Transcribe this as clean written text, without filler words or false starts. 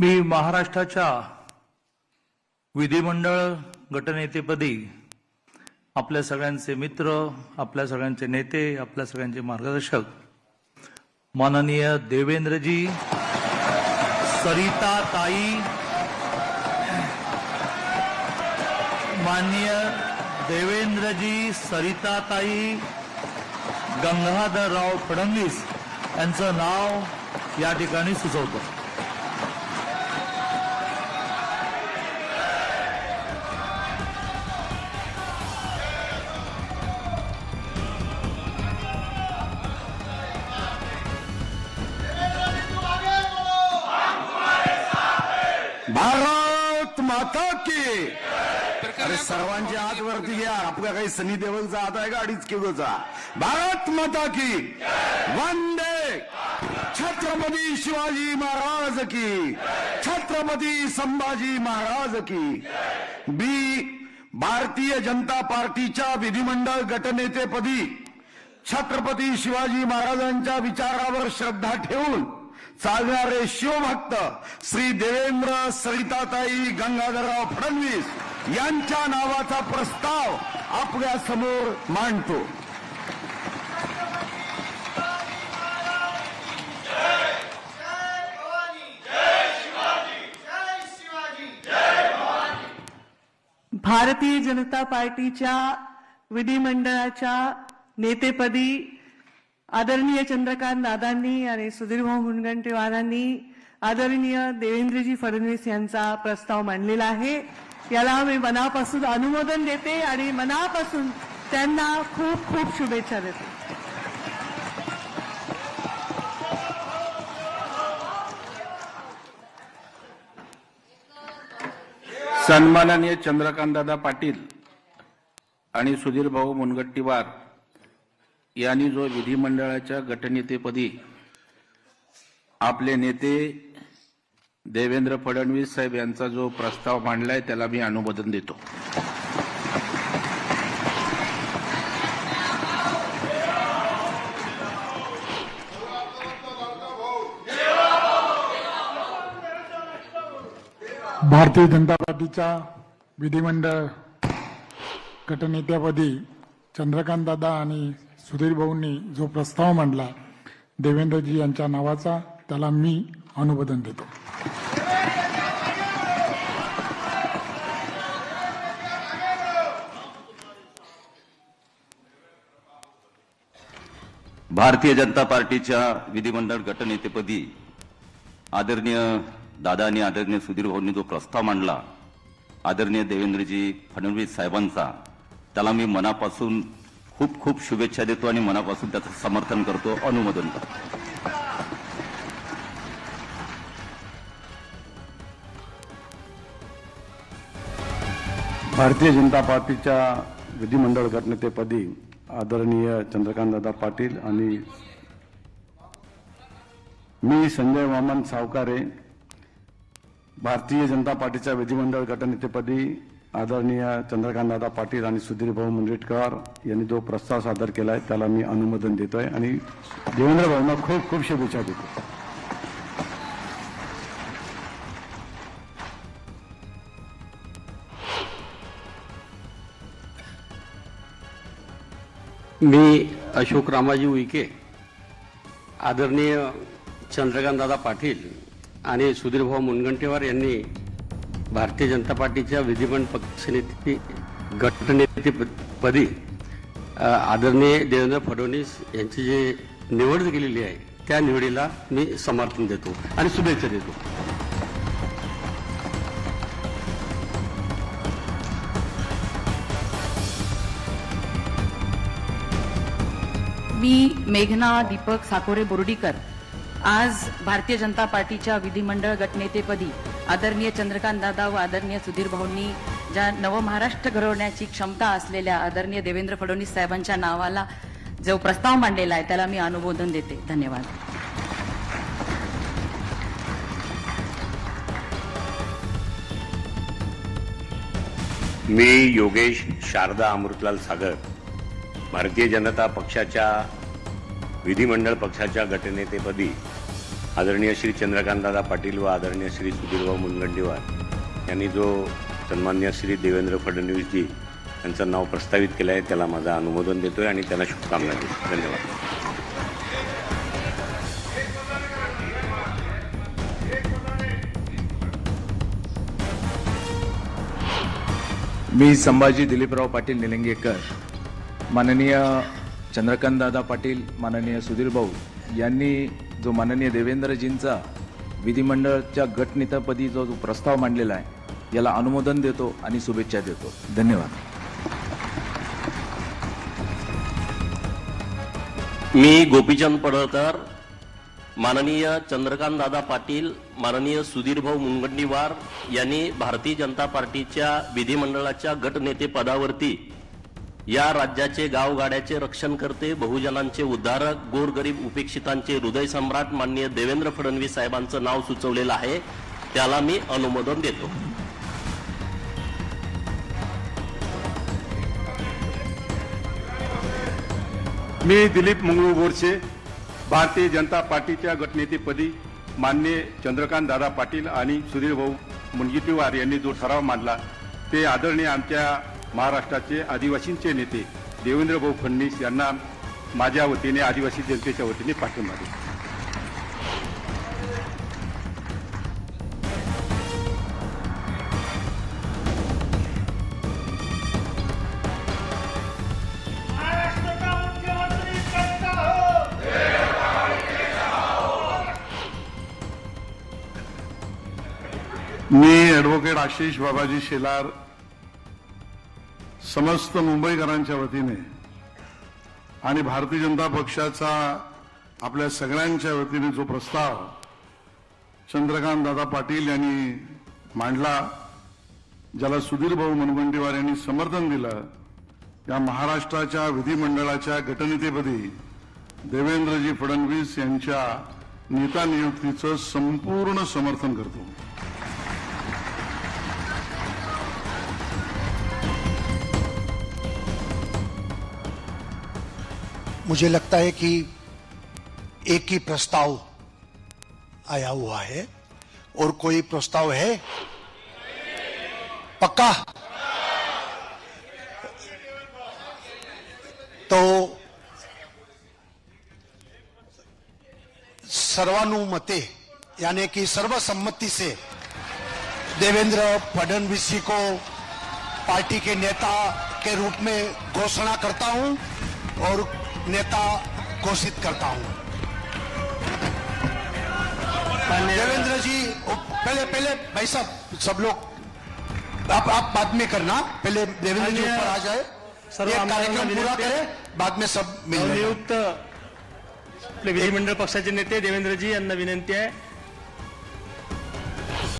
मी महाराष्ट्राच्या विधिमंडळ गटनेतेपदी आपल्या सगळ्यांचे मित्र, आपल्या सगळ्यांचे नेते, आपल्या सगळ्यांचे मार्गदर्शक माननीय देवेंद्रजी, सरिताताई, माननीय देवेंद्रजी, सरिताताई, गंगाधरराव फडणवीस यांचं नाव या ठिकाणी सुचवतो। भारत माता की। अरे सर्वांचे हात वरती घ्या। आपल्या काही सनी देवलचा हात आहे का 2.5 किलोचा? भारत माता की। वंदे छत्रपती शिवाजी महाराज की, छत्रपती संभाजी महाराज की। भारतीय जनता पार्टीच्या विधिमंडळ गटनेतेपदी छत्रपती शिवाजी महाराजांच्या विचारावर श्रद्धा ठेवून चालणारे शिवभक्त श्री देवेंद्र सरिताताई गंगाधरराव फडणवीस यांच्या नावाचा प्रस्ताव आपल्या समोर मांडतो। भारतीय जनता पार्टीच्या विधिमंडळाच्या नेतेपदी आदरणीय चंद्रकांत दादांनी आणि सुधीरभाऊ मुनगंटीवारांनी आदरणीय देवेंद्रजी फडणवीस यांचा प्रस्ताव मांडलेला आहे। याला मी मनापासून अनुमोदन देते आणि मनापासून त्यांना खूप खूप शुभेच्छा देते। सन्माननीय चंद्रकांतदादा पाटील आणि सुधीरभाऊ मुनगंटीवार यांनी जो विधिमंडळाच्या गटनेतेपदी आपले नेते देवेंद्र फडणवीस साहेब यांचा जो प्रस्ताव मांडलाय त्याला मी अनुमोदन देतो। भारतीय जनता पार्टीच्या विधिमंडळ गटनेत्यापदी चंद्रकांत दादा आणि सुधीर भाऊंनी जो प्रस्ताव मांडला देवेंद्रजी यांच्या नावाचा, त्याला मी अनुमोदन देतो। भारतीय जनता पार्टीच्या विधिमंडळ गटनेतेपदी आदरणीय दादा आणि आदरणीय सुधीर भाऊंनी जो प्रस्ताव मांडला आदरणीय देवेंद्रजी फडणवीस साहेबांचा, त्याला मी मनापासून खूप खूप शुभेच्छा देतो आणि मनापासून त्याचं समर्थन करतो, अनुमोदन करतो। भारतीय जनता पार्टीच्या विधिमंडळ गटनेतेपदी आदरणीय चंद्रकांतदादा पाटील आणि मी संजय वामन सावकारे भारतीय जनता पार्टीच्या विधिमंडळ गटनेतेपदी आदरणीय चंद्रकांतदादा पाटील आणि सुधीरभाऊ मुनगंटीवार यांनी जो प्रस्ताव सादर केलाय त्याला मी अनुमोदन देतोय आणि देवेंद्र भाऊंना खूप खूप शुभेच्छा देतो। मी अशोक रामाजी उईके आदरणीय चंद्रकांतदादा पाटील आणि सुधीरभाऊ मुनगंटीवार यांनी भारतीय जनता पार्टीच्या विधिमंडळ पक्षनेते गटनेतेपदी आदरणीय देवेंद्र फडणवीस यांची जी निवड केलेली आहे त्या निवडीला मी समर्थन देतो आणि शुभेच्छा देतो। मी मेघना दीपक साकोरे बोर्डीकर आज भारतीय जनता पार्टीच्या विधिमंडळ गटनेतेपदी आदरणीय चंद्रकांत दादा व आदरणीय सुधीर भाऊंनी ज्या नव महाराष्ट्र घडवण्याची क्षमता असलेल्या आदरणीय देवेंद्र फडणवीस साहेबांच्या नावाला जो प्रस्ताव मांडलेला आहे त्याला मी अनुमोदन देते। धन्यवाद। मी योगेश शारदा अमृतलाल सागर भारतीय जनता पक्षाच्या विधिमंडळ पक्षाच्या गटनेतेपदी आदरणीय श्री चंद्रकांतदादा पाटील व आदरणीय श्री सुधीरभाऊ मुनगंटीवार यांनी जो सन्मान्य श्री देवेंद्र फडणवीसजी यांचं नाव प्रस्तावित केलं आहे त्याला माझं अनुमोदन देतोय आणि त्यांना शुभकामना देतो. धन्यवाद. मी संभाजी दिलीपराव पाटील निलंगेकर, माननीय चंद्रकांतदादा पाटील, माननीय सुधीर भाऊ यांनी जो माननीय देवेंद्रजींचा विधिमंडळाच्या गटनेतेपदी जो प्रस्ताव मांडलेला आहे याला अनुमोदन देतो आणि शुभेच्छा देतो. धन्यवाद. मी गोपीचंद पडळकर, माननीय चंद्रकांतदादा पाटील, माननीय सुधीरभाऊ मुनगंटीवार यांनी भारतीय जनता पार्टीच्या विधिमंडळाच्या गटनेते पदावरती या राज्याचे गावगाड्याचे रक्षण करते, बहुजनांचे उद्धारक, गोरगरीब उपेक्षितांचे हृदय सम्राट माननीय देवेंद्र फडणवीस साहेबांचं नाव सुचवलेलं आहे, त्याला मी अनुमोदन देतो. मी दिलीप मंगळू बोरसे, भारतीय जनता पार्टीच्या गटनेतेपदी माननीय चंद्रकांतदादा पाटील आणि सुधीरभाऊ मुनगंटीवार यांनी जो ठराव मांडला ते आदरणीय आमच्या महाराष्ट्राचे आदिवासींचे नेते देवेंद्रभाऊ फडणवीस यांना माझ्या वतीने, आदिवासी जनतेच्या वतीने पाठिंबा देतो. मी ॲडव्होकेट आशिष बाबाजी शेलार समस्त मुंबईकरांच्या वतीने आणि भारतीय जनता पक्षाचा आपल्या सगळ्यांच्या वतीने जो प्रस्ताव चंद्रकांतदादा पाटील यांनी मांडला, ज्याला सुधीरभाऊ मुनगंटीवार यांनी समर्थन दिलं, या महाराष्ट्राच्या विधिमंडळाच्या गटनेतेपदी देवेंद्रजी फडणवीस यांच्या नेता नियुक्तीचं संपूर्ण समर्थन करतो. मुझे लगता है कि एक ही प्रस्ताव आया हुआ है और कोई प्रस्ताव है? पक्का? तो सर्वानुमते यानी कि सर्वसम्मति से देवेंद्र फडणवीस जी को पार्टी के नेता के रूप में घोषणा करता हूं और नेता घोषित करता हूं. देवेंद्र जी, पहले भाई साहब सब लोग आप बाद में करना, पहले देवेंद्र जी ऊपर आ जाए, ये कार्यक्रम पूरा करें, बाद में सब मिल. नियुक्त विधिमंडळ पक्षाचे नेते देवेंद्रजी यांना विनंती आहे